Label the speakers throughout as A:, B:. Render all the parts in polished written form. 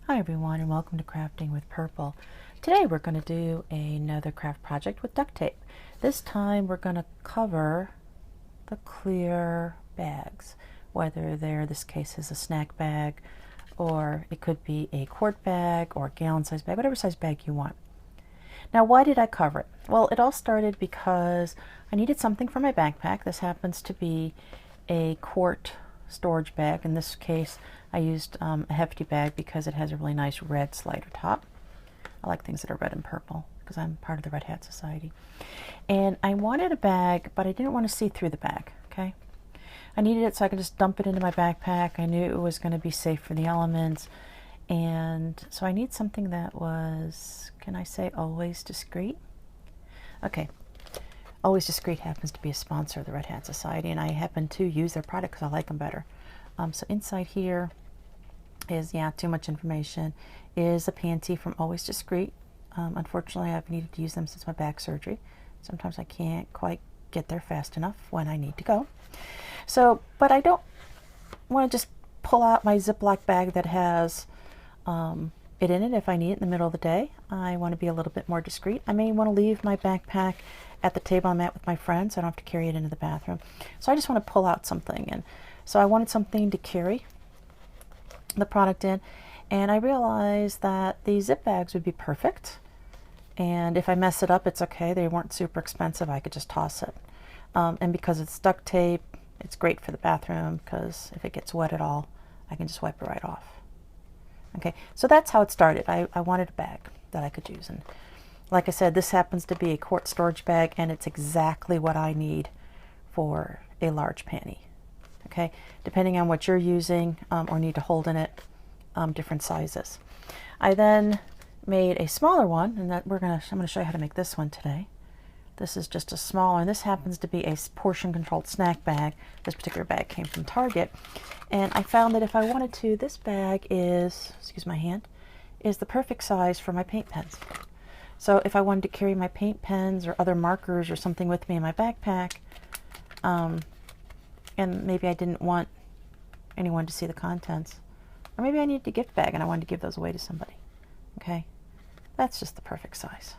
A: Hi everyone, and welcome to Crafting with Purple. Today we're going to do another craft project with duct tape. This time we're going to cover the clear bags, whether they're, this case is a snack bag, or it could be a quart bag or a gallon size bag, whatever size bag you want. Now, why did I cover it? Well, it all started because I needed something for my backpack. This happens to be a quart storage bag. In this case, I used a hefty bag because it has a really nice red slider top. I like things that are red and purple because I'm part of the Red Hat Society. And I wanted a bag, but I didn't want to see through the bag, okay? I needed it so I could just dump it into my backpack. I knew it was going to be safe for the elements. And so I need something that was, can I say always discreet? Okay. Always Discreet happens to be a sponsor of the Red Hat Society, and I happen to use their product because I like them better. So inside here is, too much information, is a panty from Always Discreet. Unfortunately, I've needed to use them since my back surgery. Sometimes I can't quite get there fast enough when I need to go. So, but I don't want to just pull out my Ziploc bag that has it in it if I need it in the middle of the day. I want to be a little bit more discreet. I may want to leave my backpack at the table I'm at with my friends. I don't have to carry it into the bathroom. So I just want to pull out something. And so I wanted something to carry the product in. And I realized that these zip bags would be perfect. And if I mess it up, it's okay. They weren't super expensive. I could just toss it. And because it's duct tape, it's great for the bathroom because if it gets wet at all, I can just wipe it right off. Okay, so that's how it started. I wanted a bag that I could use. And like I said, this happens to be a quart storage bag, and it's exactly what I need for a large panty. Okay, depending on what you're using or need to hold in it, different sizes. I then made a smaller one, and that I'm going to show you how to make this one today. This is just a small one. This happens to be a portion-controlled snack bag. This particular bag came from Target. And I found that if I wanted to, this bag is, excuse my hand, is the perfect size for my paint pens. So if I wanted to carry my paint pens or other markers or something with me in my backpack, and maybe I didn't want anyone to see the contents, or maybe I needed a gift bag and I wanted to give those away to somebody, okay? That's just the perfect size.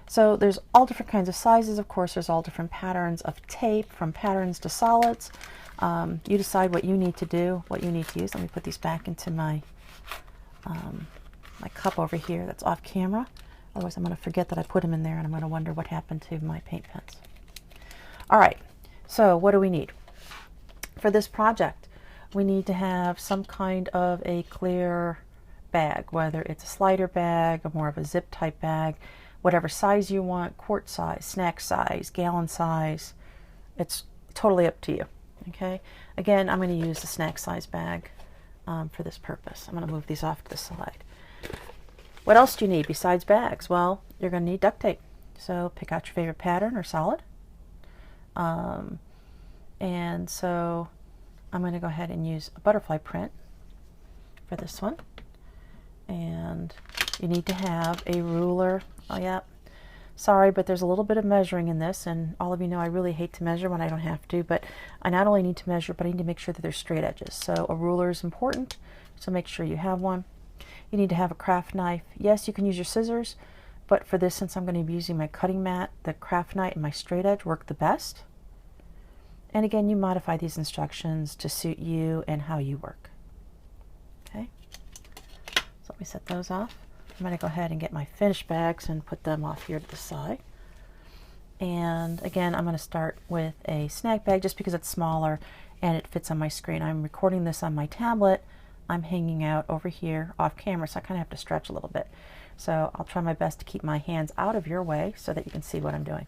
A: So there's all different kinds of sizes. Of course, there's all different patterns of tape, from patterns to solids. You decide what you need to do, what you need to use. Let me put these back into my my cup over here that's off camera. Otherwise, I'm going to forget that I put them in there, and I'm going to wonder what happened to my paint pens. All right, so what do we need? For this project, we need to have some kind of a clear bag, whether it's a slider bag or more of a zip type bag. Whatever size you want, quart size, snack size, gallon size, it's totally up to you, okay? Again, I'm going to use the snack size bag for this purpose. I'm going to move these off to the side. What else do you need besides bags? Well, you're going to need duct tape. So pick out your favorite pattern or solid. And so I'm going to go ahead and use a butterfly print for this one. And you need to have a ruler. Oh yeah, sorry, but there's a little bit of measuring in this, and all of you know I really hate to measure when I don't have to, but I not only need to measure, but I need to make sure that there's straight edges. So a ruler is important, so make sure you have one. You need to have a craft knife. Yes, you can use your scissors, but for this, since I'm going to be using my cutting mat, the craft knife and my straight edge work the best. And again, you modify these instructions to suit you and how you work. Okay, so let me set those off. I'm going to go ahead and get my finished bags and put them off here to the side. And again, I'm going to start with a snack bag just because it's smaller and it fits on my screen. I'm recording this on my tablet. I'm hanging out over here off camera, so I kind of have to stretch a little bit. So I'll try my best to keep my hands out of your way so that you can see what I'm doing.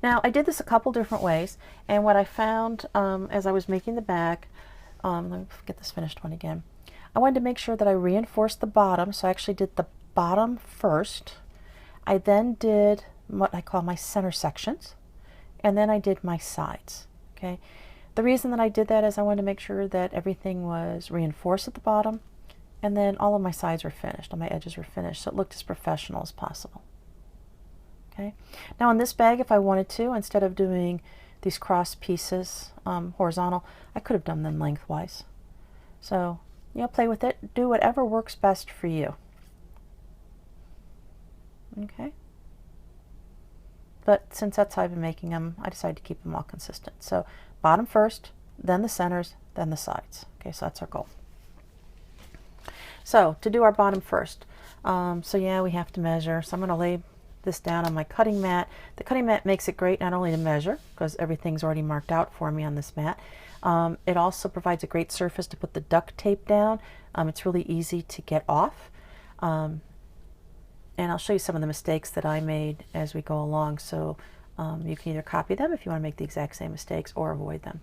A: Now, I did this a couple different ways, and what I found as I was making the bag, let me get this finished one again. I wanted to make sure that I reinforced the bottom, so I actually did the bottom first. I then did what I call my center sections, and then I did my sides. Okay. The reason that I did that is I wanted to make sure that everything was reinforced at the bottom, and then all of my sides were finished, all my edges were finished, so it looked as professional as possible. Okay. Now on this bag, if I wanted to, instead of doing these cross pieces horizontal, I could have done them lengthwise. So play with it. Do whatever works best for you. Okay. But since that's how I've been making them, I decided to keep them all consistent. So bottom first, then the centers, then the sides. Okay, so that's our goal. So to do our bottom first, so yeah, we have to measure. So I'm going to lay this down on my cutting mat. The cutting mat makes it great not only to measure, because everything's already marked out for me on this mat. It also provides a great surface to put the duct tape down. It's really easy to get off. And I'll show you some of the mistakes that I made as we go along, so you can either copy them if you want to make the exact same mistakes or avoid them.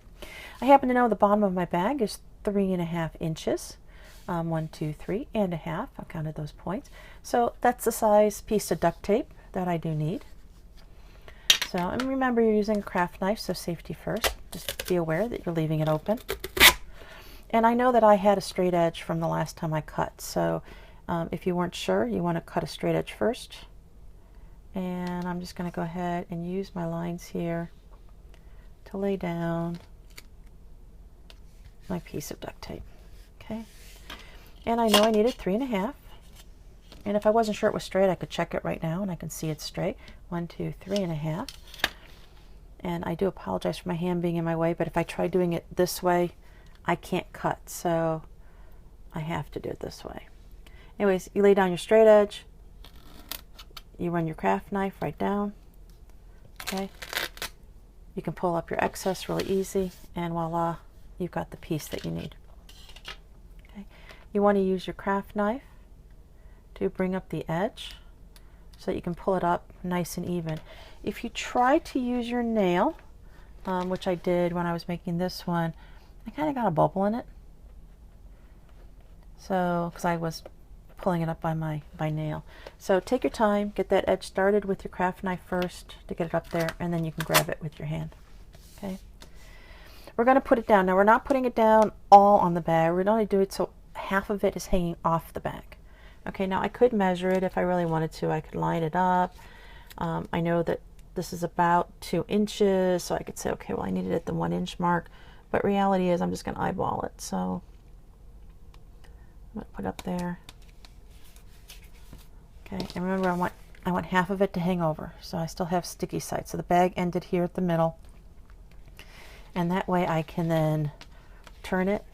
A: I happen to know the bottom of my bag is 3.5 inches. 1, 2, 3 and a half. I counted those points. So that's the size piece of duct tape that I do need. So, and remember, you're using a craft knife, so safety first. Just be aware that you're leaving it open. And I know that I had a straight edge from the last time I cut, so if you weren't sure, you want to cut a straight edge first. And I'm just going to go ahead and use my lines here to lay down my piece of duct tape. Okay. And I know I needed 3.5. And if I wasn't sure it was straight, I could check it right now and I can see it's straight. 1, 2, 3.5. And I do apologize for my hand being in my way, but if I try doing it this way, I can't cut. So I have to do it this way. Anyways, you lay down your straight edge. You run your craft knife right down. Okay. You can pull up your excess really easy, and voila, you've got the piece that you need. Okay. You want to use your craft knife to bring up the edge so that you can pull it up nice and even. If you try to use your nail, which I did when I was making this one, I kind of got a bubble in it. So, because I was pulling it up by my nail. So take your time, get that edge started with your craft knife first to get it up there, and then you can grab it with your hand. Okay. We're going to put it down. Now we're not putting it down all on the bag. We're going to do it so half of it is hanging off the bag. Okay, now I could measure it if I really wanted to. I could line it up. I know that this is about 2 inches, so I could say, okay, well, I need it at the 1 inch mark. But reality is I'm just going to eyeball it. So I'm going to put up there. Okay, and remember I want half of it to hang over, so I still have sticky sides. So the bag ended here at the middle. And that way I can then turn it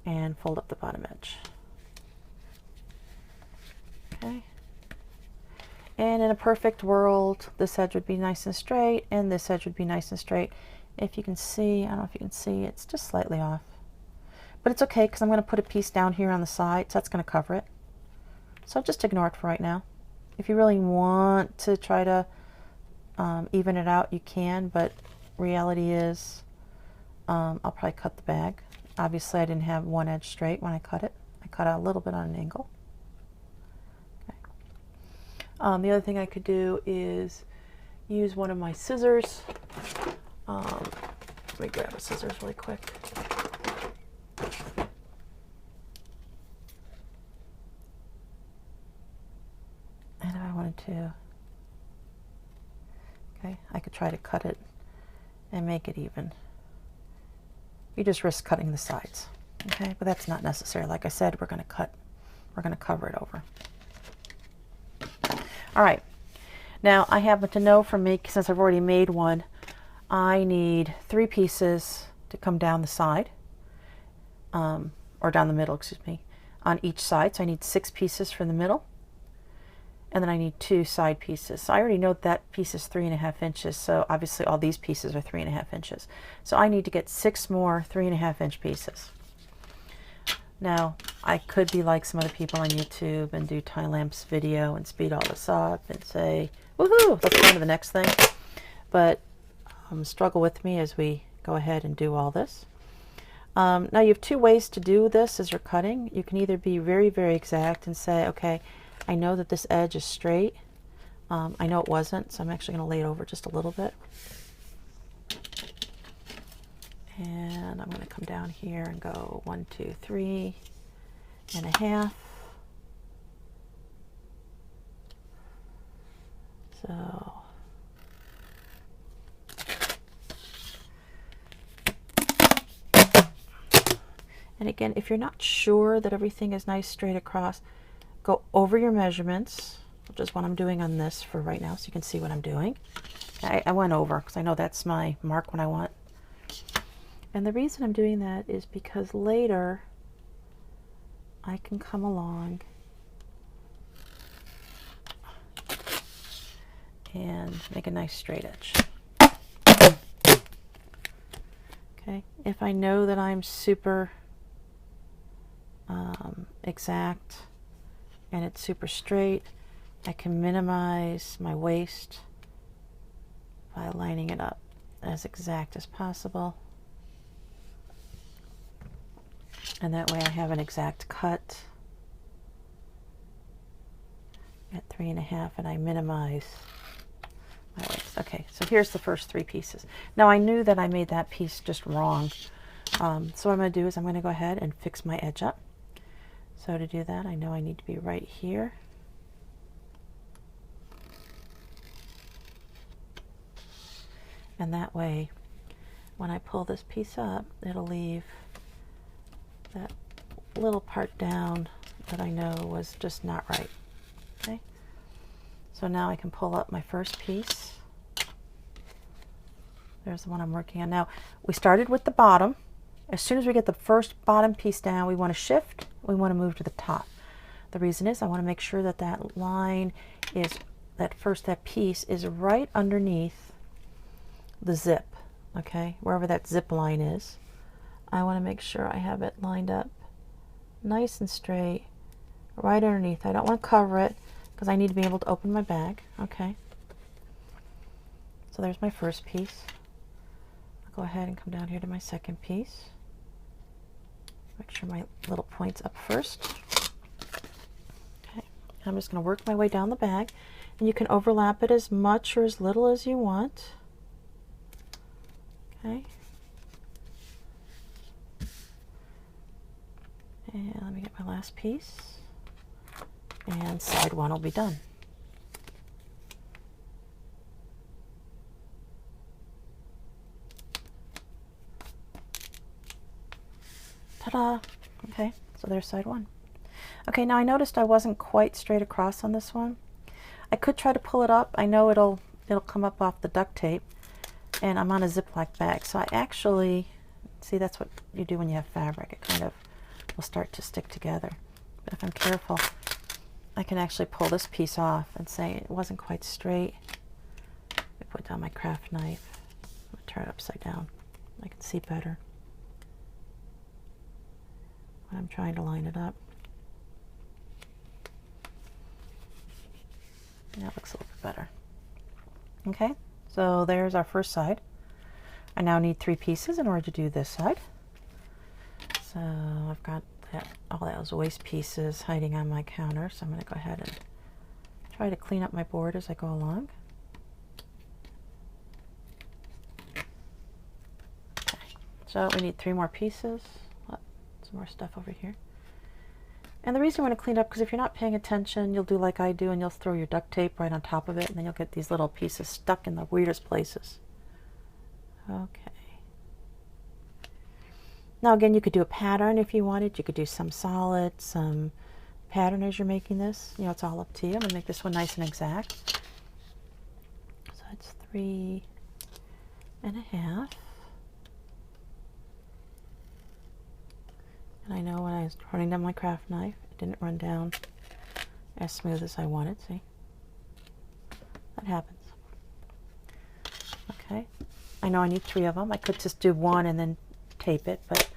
A: and fold up the bottom edge. Okay. And in a perfect world, this edge would be nice and straight, and this edge would be nice and straight. If you can see, I don't know if you can see, it's just slightly off. But it's okay, because I'm going to put a piece down here on the side, so that's going to cover it. So just ignore it for right now. If you really want to try to even it out, you can, but reality is I'll probably cut the bag. Obviously, I didn't have one edge straight when I cut it. I cut out a little bit on an angle. Okay. The other thing I could do is use one of my scissors. Let me grab a scissors really quick. And if I wanted to, okay, I could try to cut it and make it even. You just risk cutting the sides, okay? But that's not necessary. Like I said, we're going to cover it over. All right. Now I happen to know from me, since I've already made one, I need 3 pieces to come down the side, or down the middle, excuse me, on each side. So I need 6 pieces for the middle. And then I need 2 side pieces. So I already know that piece is 3.5 inches. So obviously all these pieces are 3.5 inches. So I need to get 6 more 3.5 inch pieces. Now I could be like some other people on YouTube and do time-lapse video and speed all this up and say, woohoo, let's go on to the next thing. But struggle with me as we go ahead and do all this. Now you have 2 ways to do this as you're cutting. You can either be very, very exact and say, okay, I know that this edge is straight. I know it wasn't, so I'm actually going to lay it over just a little bit. And I'm going to come down here and go 1, 2, 3.5. So And again, if you're not sure that everything is nice straight across, go over your measurements, which is what I'm doing on this for right now, so you can see what I'm doing. I went over because I know that's my mark when I want. And the reason I'm doing that is because later I can come along and make a nice straight edge. Okay, if I know that I'm super exact and it's super straight, I can minimize my waste by lining it up as exact as possible. And that way I have an exact cut at 3.5 and I minimize my waste. Okay, so here's the first 3 pieces. Now I knew that I made that piece just wrong. So what I'm going to do is I'm going to go ahead and fix my edge up. So to do that, I know I need to be right here. And that way, when I pull this piece up, it'll leave that little part down that I know was just not right. Okay, so now I can pull up my first piece. There's the one I'm working on now. We started with the bottom. As soon as we get the first bottom piece down, we want to shift. We want to move to the top. The reason is I want to make sure that that line is, that piece is right underneath the zip. Okay, wherever that zip line is, I want to make sure I have it lined up nice and straight right underneath. I don't want to cover it because I need to be able to open my bag. Okay, so there's my first piece. I'll go ahead and come down here to my second piece. Make sure my little point's up first. Okay, I'm just going to work my way down the bag, and you can overlap it as much or as little as you want. Okay, and let me get my last piece, and side one will be done. Ta-da! Okay, so there's side one. Okay, now I noticed I wasn't quite straight across on this one. I could try to pull it up. I know it'll come up off the duct tape, and I'm on a Ziploc bag, so I actually, see, that's what you do when you have fabric. It kind of will start to stick together. But if I'm careful, I can actually pull this piece off and say it wasn't quite straight. I put down my craft knife. I'm going to turn it upside down. I can see better when I'm trying to line it up. That looks a little bit better. Okay, so there's our first side. I now need 3 pieces in order to do this side. So I've got all those waste pieces hiding on my counter, so I'm going to go ahead and try to clean up my board as I go along. Okay, so we need 3 more pieces. Some more stuff over here. And the reason I want to clean up, because if you're not paying attention, you'll do like I do and you'll throw your duct tape right on top of it, and then you'll get these little pieces stuck in the weirdest places. Okay. Now again, you could do a pattern if you wanted. You could do some solid, some pattern as you're making this. You know, it's all up to you. I'm going to make this one nice and exact. So it's 3.5. And I know when I was running down my craft knife, it didn't run down as smooth as I wanted. See? That happens. Okay. I know I need 3 of them. I could just do 1 and then tape it, but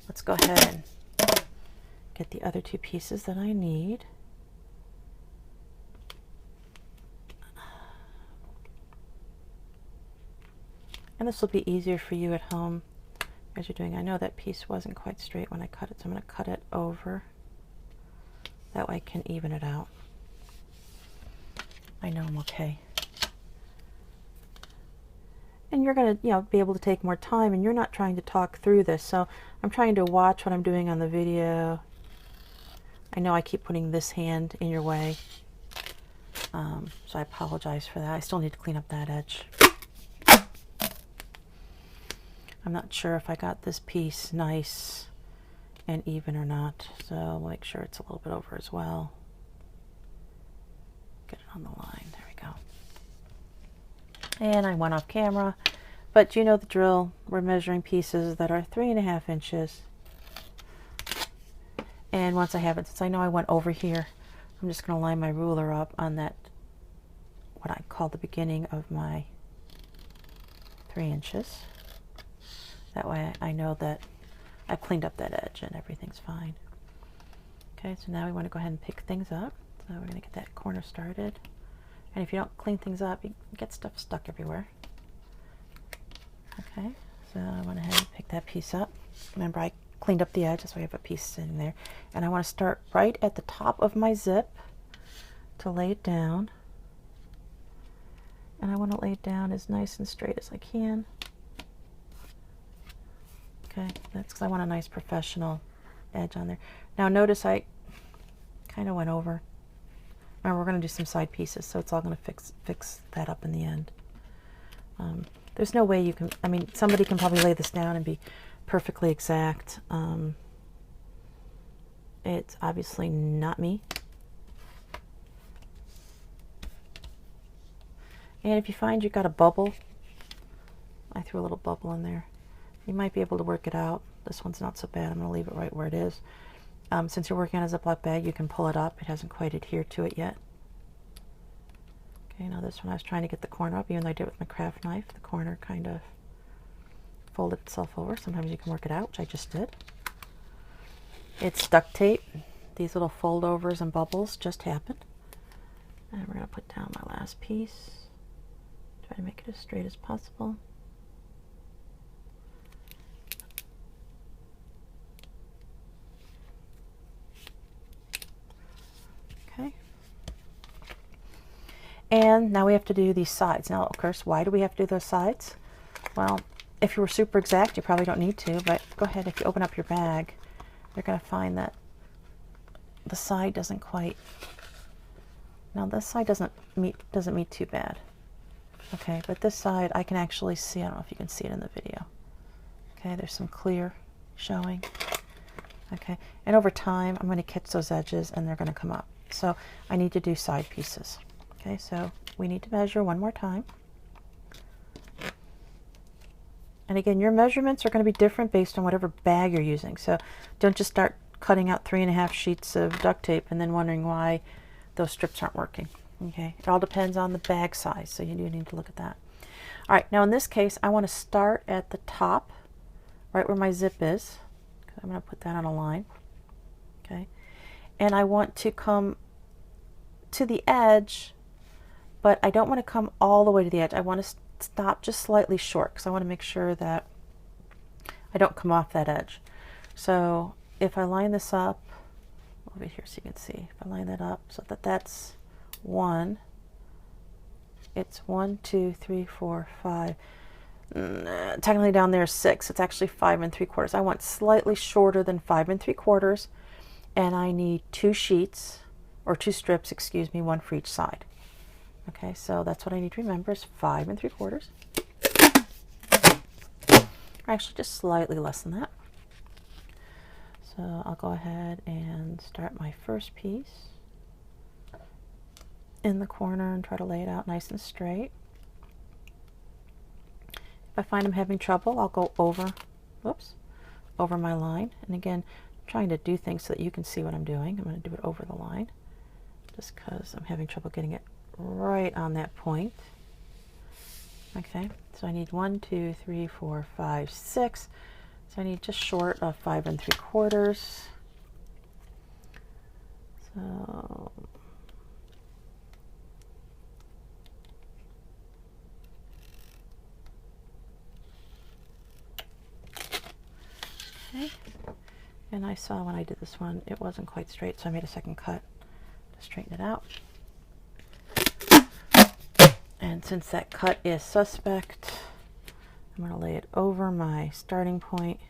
A: let's go ahead and get the other 2 pieces that I need. And this will be easier for you at home as you're doing. I know that piece wasn't quite straight when I cut it, so I'm going to cut it over. That way I can even it out. I know I'm okay. And you're going to, be able to take more time, and you're not trying to talk through this. So I'm trying to watch what I'm doing on the video. I know I keep putting this hand in your way, so I apologize for that. I still need to clean up that edge. I'm not sure if I got this piece nice and even or not. So we'll make sure it's a little bit over as well. Get it on the line. There we go. And I went off camera, but you know the drill. We're measuring pieces that are 3.5 inches. And once I have it, since I know I went over here, I'm just going to line my ruler up on that, what I call the beginning of my 3 inches. That way I know that I've cleaned up that edge and everything's fine. Okay, so now we want to go ahead and pick things up. So we're going to get that corner started. And if you don't clean things up, you get stuff stuck everywhere. Okay, so I went ahead and picked that piece up. Remember, I cleaned up the edge, that's why I have a piece sitting there. And I want to start right at the top of my zip to lay it down. And I want to lay it down as nice and straight as I can. Okay, that's because I want a nice professional edge on there. Now notice I kind of went over. Remember, we're going to do some side pieces, so it's all going to fix that up in the end. There's no way you can, I mean, somebody can probably lay this down and be perfectly exact. It's obviously not me. And if you find you've got a bubble, I threw a little bubble in there, you might be able to work it out. This one's not so bad. I'm going to leave it right where it is. Since you're working on a Ziploc bag, you can pull it up. It hasn't quite adhered to it yet. Okay, now this one I was trying to get the corner up, even though I did it with my craft knife. The corner kind of folded itself over. Sometimes you can work it out, which I just did. It's duct tape. These little foldovers and bubbles just happened. And we're going to put down my last piece. Try to make it as straight as possible. Okay. And now we have to do these sides. Now, of course, why do we have to do those sides? Well, if you were super exact, you probably don't need to, but go ahead, if you open up your bag, you're going to find that the side doesn't quite, now this side doesn't meet too bad. Okay, but this side I can actually see, I don't know if you can see it in the video. Okay, there's some clear showing. Okay, and over time I'm going to catch those edges and they're going to come up. So I need to do side pieces. Okay, so we need to measure one more time. And again, your measurements are going to be different based on whatever bag you're using. So don't just start cutting out 3.5 sheets of duct tape and then wondering why those strips aren't working. Okay, it all depends on the bag size, so you do need to look at that. All right, now in this case, I want to start at the top, right where my zip is. I'm going to put that on a line. Okay, and I want to come to the edge, but I don't want to come all the way to the edge. I want to stop just slightly short because I want to make sure that I don't come off that edge. So if I line this up over here so you can see, if I line that up so that that's 1, it's 1, 2, 3, 4, 5. Technically down there is 6. It's actually 5 3/4. I want slightly shorter than 5 3/4, and I need 2 sheets or 2 strips, excuse me, 1 for each side. Okay, so that's what I need to remember is 5 3/4. Or actually just slightly less than that. So I'll go ahead and start my first piece in the corner and try to lay it out nice and straight. If I find I'm having trouble, I'll go over, over my line. And again, I'm trying to do things so that you can see what I'm doing. I'm going to do it over the line just because I'm having trouble getting it right on that point. Okay, so I need 1, 2, 3, 4, 5, 6. So I need just short of 5 3/4. So okay, and I saw when I did this one it wasn't quite straight, so I made a second cut to straighten it out. And since that cut is suspect, I'm going to lay it over my starting point.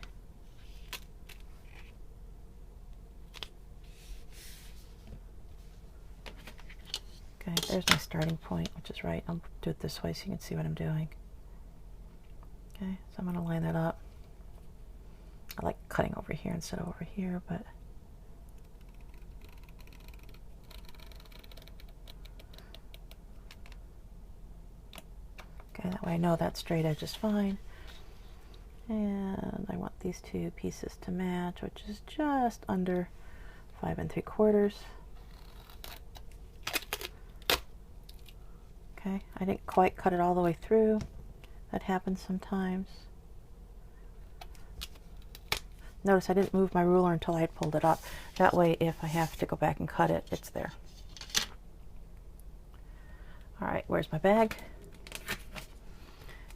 A: Okay, there's my starting point, which is right. I'll do it this way so you can see what I'm doing. Okay, so I'm going to line that up. I like cutting over over here instead of over here, but okay, that way I know that straight edge is fine. And I want these two pieces to match, which is just under 5 3/4. Okay, I didn't quite cut it all the way through. That happens sometimes. Notice I didn't move my ruler until I had pulled it up. That way, if I have to go back and cut it, it's there. All right, where's my bag?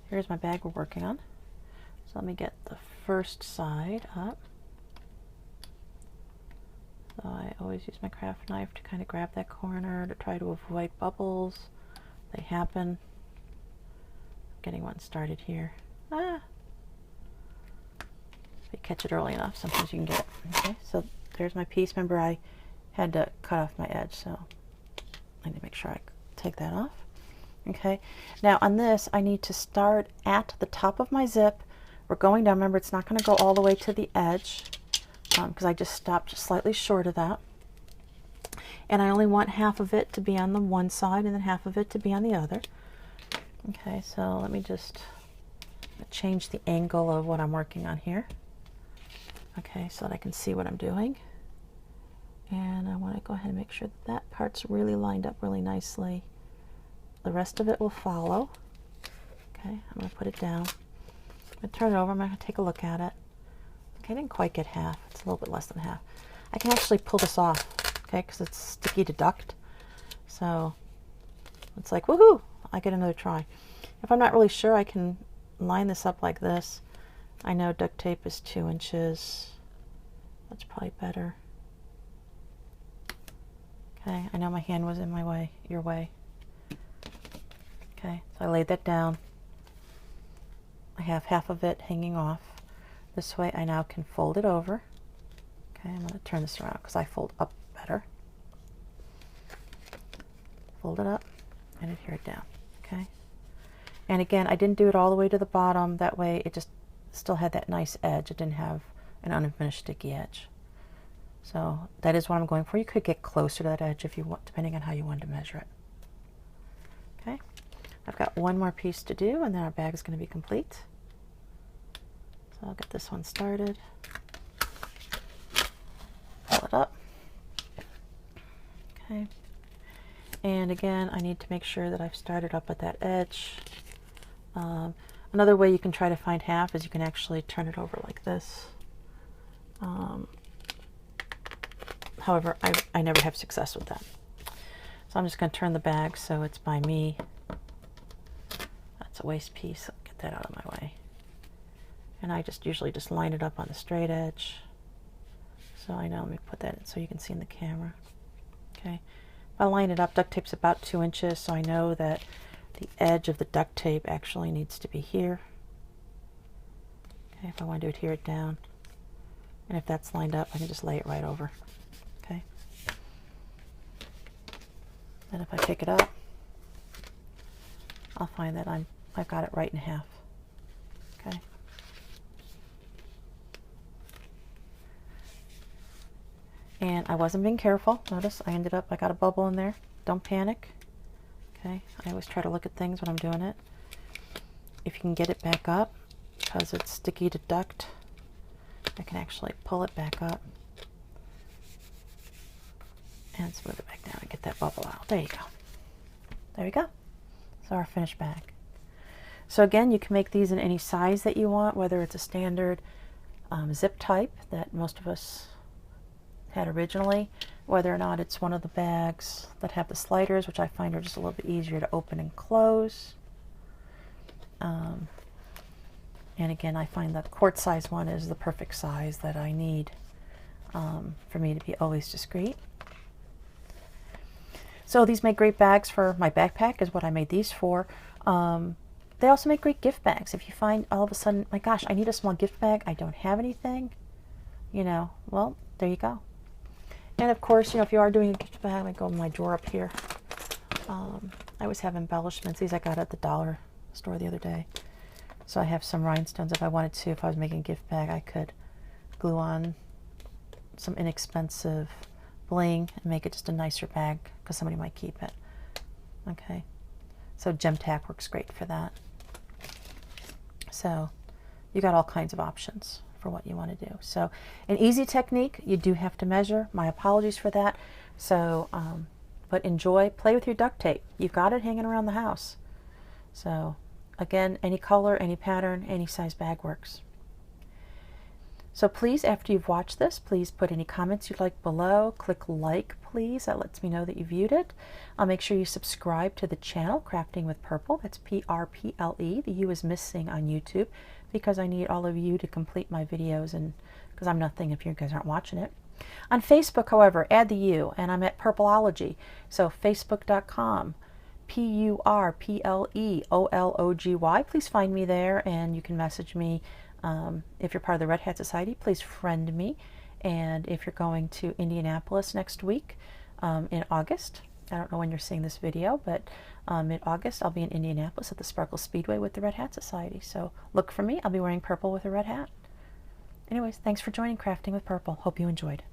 A: Here's my bag we're working on. So let me get the first side up. So I always use my craft knife to kind of grab that corner to try to avoid bubbles. They happen. Getting one started here. If you catch it early enough, sometimes you can get it. Okay, so there's my piece. Remember, I had to cut off my edge, so I need to make sure I take that off. Okay, now on this, I need to start at the top of my zip. We're going down. Remember, it's not going to go all the way to the edge because I just stopped slightly short of that. And I only want half of it to be on the one side and then half of it to be on the other. Okay, so let me just change the angle of what I'm working on here. Okay, so that I can see what I'm doing. And I want to go ahead and make sure that that part's really lined up really nicely. The rest of it will follow. Okay, I'm going to put it down. I'm going to turn it over. I'm going to take a look at it. Okay, I didn't quite get half. It's a little bit less than half. I can actually pull this off, okay, because it's sticky to duct. So it's like, woohoo, I get another try. If I'm not really sure, I can line this up like this. I know duct tape is 2 inches. That's probably better. Okay, I know my hand was in my way, your way. Okay, so I laid that down. I have half of it hanging off. This way I now can fold it over. Okay, I'm going to turn this around because I fold up better. Fold it up and adhere it down. Okay, and again, I didn't do it all the way to the bottom. That way it just still had that nice edge. It didn't have an unfinished sticky edge. So that is what I'm going for. You could get closer to that edge if you want, depending on how you want to measure it. Okay, I've got one more piece to do and then our bag is going to be complete. So I'll get this one started. Pull it up. Okay, and again, I need to make sure that I've started up at that edge. Another way you can try to find half is you can actually turn it over like this. However, I never have success with that. So I'm just going to turn the bag so it's by me. That's a waste piece. I'll get that out of my way. And I just usually just line it up on the straight edge. So I know, let me put that in so you can see in the camera. Okay, if I line it up, duct tape's about 2 inches, so I know that the edge of the duct tape actually needs to be here. Okay, if I want to adhere it down. And if that's lined up, I can just lay it right over. Okay. And if I pick it up, I'll find that I've got it right in half. Okay. And I wasn't being careful. Notice I got a bubble in there. Don't panic. Okay, I always try to look at things when I'm doing it. If you can get it back up, because it's sticky to duct, I can actually pull it back up and smooth it back down and get that bubble out. There you go. There we go. So our finished bag. So again, you can make these in any size that you want, whether it's a standard zip type that most of us had originally, whether or not it's one of the bags that have the sliders, which I find are just a little bit easier to open and close. And again, I find that the quart size one is the perfect size that I need for me to be always discreet. So these make great bags for my backpack, is what I made these for. They also make great gift bags. If you find all of a sudden, my gosh, I need a small gift bag, I don't have anything, you know, well, there you go. And of course, you know, if you are doing a gift bag, I go in my drawer up here. I always have embellishments. These I got at the dollar store the other day. So I have some rhinestones if I wanted to. If I was making a gift bag, I could glue on some inexpensive bling and make it just a nicer bag because somebody might keep it. Okay, so gem tack works great for that. So you got all kinds of options for what you want to do. So an easy technique, you do have to measure. My apologies for that. So, but enjoy, play with your duct tape. You've got it hanging around the house. So again, any color, any pattern, any size bag works. So please, after you've watched this, please put any comments you'd like below. Click like, please. That lets me know that you viewed it. I'll make sure you subscribe to the channel, Crafting with Purple. That's P-R-P-L-E. The U is missing on YouTube because I need all of you to complete my videos, and because I'm nothing if you guys aren't watching it. On Facebook, however, add the U, and I'm at Purpleology. So facebook.com, P-U-R-P-L-E-O-L-O-G-Y. Please find me there, and you can message me. If you're part of the Red Hat Society, please friend me. And if you're going to Indianapolis next week in August, I don't know when you're seeing this video, but mid-August I'll be in Indianapolis at the Sparkle Speedway with the Red Hat Society. So look for me. I'll be wearing purple with a red hat. Anyways, thanks for joining Crafting with Purple. Hope you enjoyed.